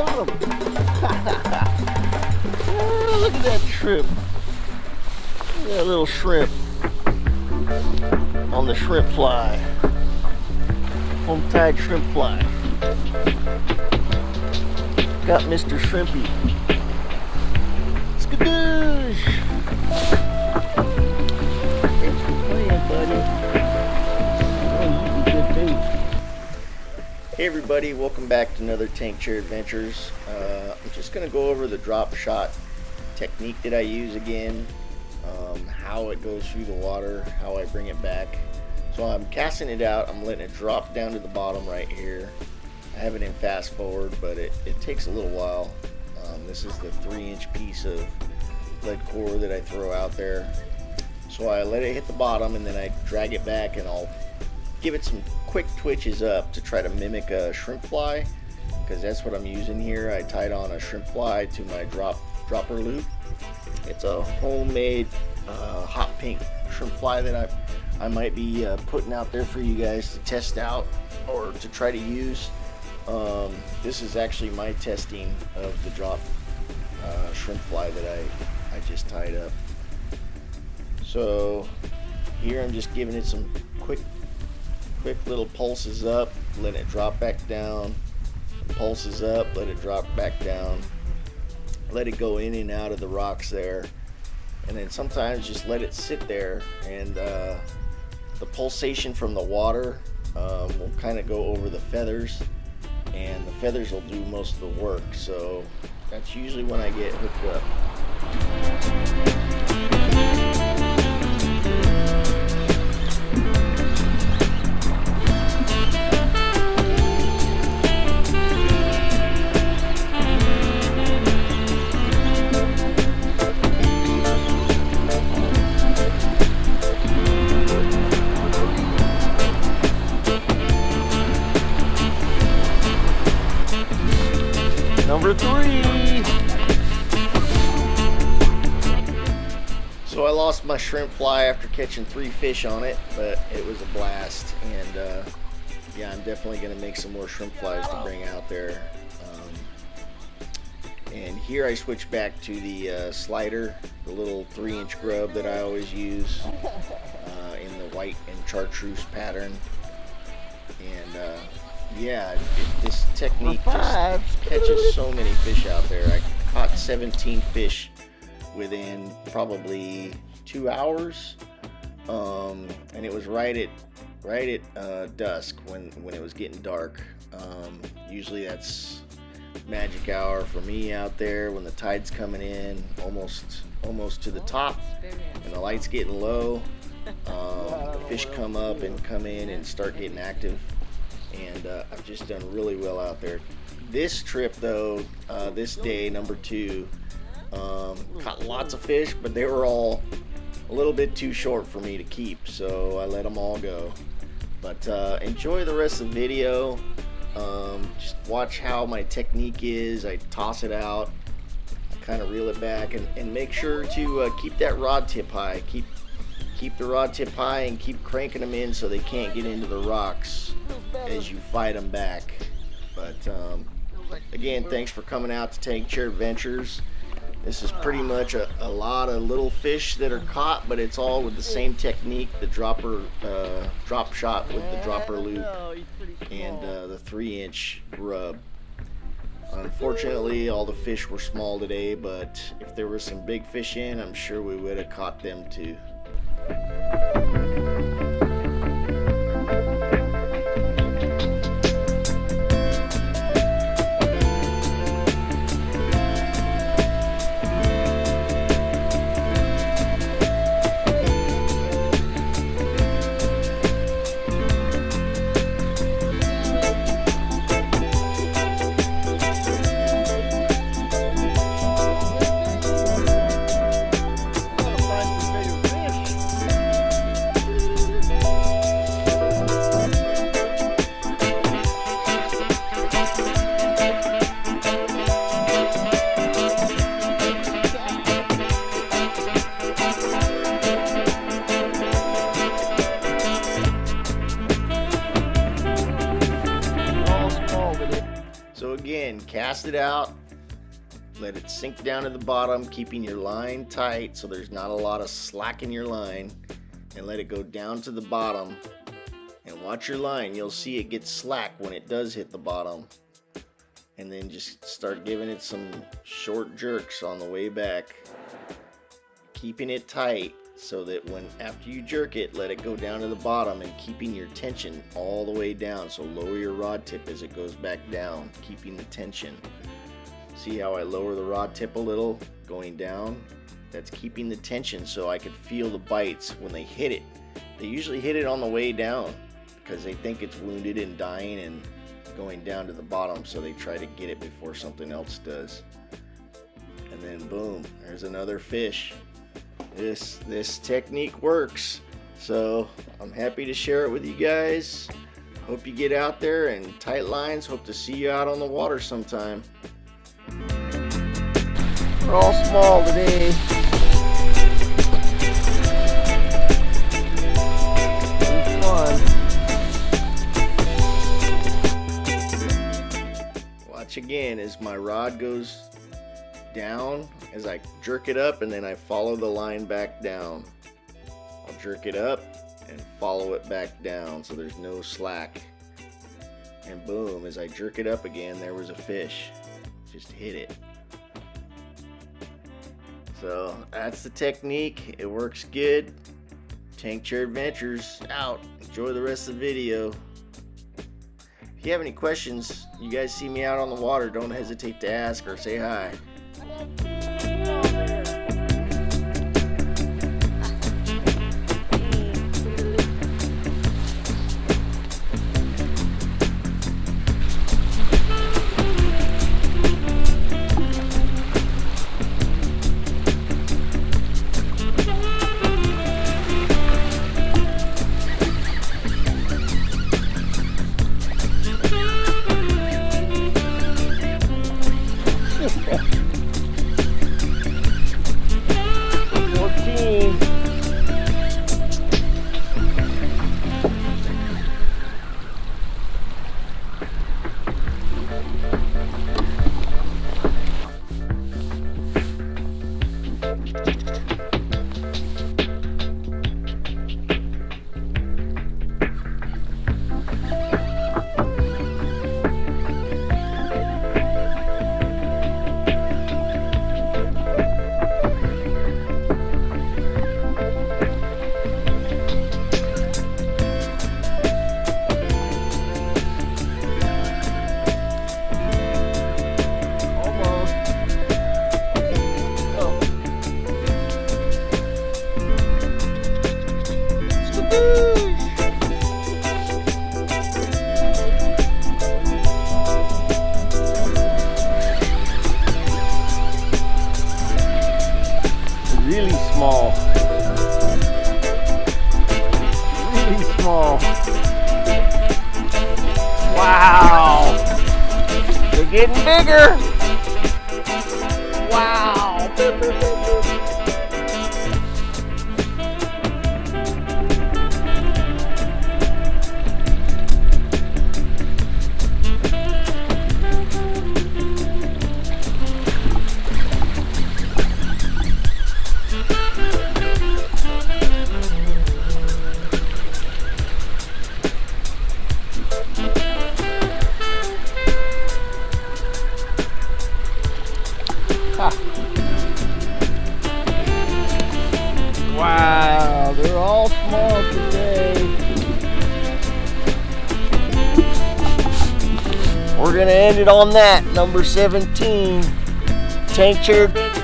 bottom. Oh, look at that shrimp. Look at that little shrimp on the shrimp fly. Home-tied shrimp fly. Got Mr. Shrimpy. Skadoosh! Thanks for playing, buddy. Oh, you be good too. Hey everybody, welcome back to another Tank Chair Adventures. I'm just going to go over the drop shot technique that I use again, how it goes through the water, how I bring it back. So I'm casting it out, I'm letting it drop down to the bottom right here. I have it in fast forward, but it takes a little while. This is the 3-inch piece of lead core that I throw out there. So I let it hit the bottom and then I drag it back and I'll give it some quick twitches up to try to mimic a shrimp fly, because that's what I'm using here. I tied on a shrimp fly to my dropper loop. It's a homemade hot pink shrimp fly that I might be putting out there for you guys to test out or to try to use. This is actually my testing of the drop shrimp fly that I just tied up. So here I'm just giving it some quick little pulses up, let it drop back down, pulses up, let it drop back down, let it go in and out of the rocks there, and then sometimes just let it sit there, and the pulsation from the water will kind of go over the feathers, and the feathers will do most of the work. So that's usually when I get hooked up. Number 3. So I lost my shrimp fly after catching 3 fish on it, but it was a blast, and yeah, I'm definitely going to make some more shrimp flies to bring out there. And here I switch back to the slider, the little 3-inch grub that I always use in the white and chartreuse pattern. And yeah, this technique just catches so many fish out there. I caught 17 fish within probably 2 hours, and it was right at dusk when it was getting dark. Usually that's magic hour for me out there when the tide's coming in almost to the top and the light's getting low. The fish come up and come in and start getting active. And I've just done really well out there. This trip though, this day, number 2, caught lots of fish, but they were all a little bit too short for me to keep, so I let them all go. But enjoy the rest of the video. Just watch how my technique is. I toss it out, kind of reel it back, and make sure to keep that rod tip high. Keep the rod tip high and keep cranking them in so they can't get into the rocks as you fight them back. But again, thanks for coming out to Tank Chair Adventures. This is pretty much a lot of little fish that are caught, but it's all with the same technique, the drop shot with the dropper loop and the 3-inch grub. Unfortunately, all the fish were small today, but if there was some big fish in, I'm sure we would have caught them too. cast it out, let it sink down to the bottom, keeping your line tight so there's not a lot of slack in your line, and let it go down to the bottom. And watch your line, you'll see it gets slack when it does hit the bottom. And then just start giving it some short jerks on the way back, keeping it tight so that when after you jerk it, let it go down to the bottom and keeping your tension all the way down. So lower your rod tip as it goes back down, keeping the tension. See how I lower the rod tip a little going down? That's keeping the tension so I could feel the bites when they hit it. They usually hit it on the way down because they think it's wounded and dying and going down to the bottom, so they try to get it before something else does. And then boom, there's another fish. This technique works, so I'm happy to share it with you guys. Hope you get out there and tight lines. Hope to see you out on the water sometime. We're all small today. It's fun. Watch again as my rod goes down, as I jerk it up, and then I follow the line back down. I'll jerk it up and follow it back down so there's no slack. And boom, as I jerk it up again, there was a fish. Just hit it. So that's the technique. It works good. Tank Chair Adventures out. Enjoy the rest of the video. If you have any questions, you guys see me out on the water, don't hesitate to ask or say hi. Really small. Really small. Wow. They're getting bigger. Wow. Wow, they're all small today. We're gonna end it on that, number 17. Tank Chair Adventures.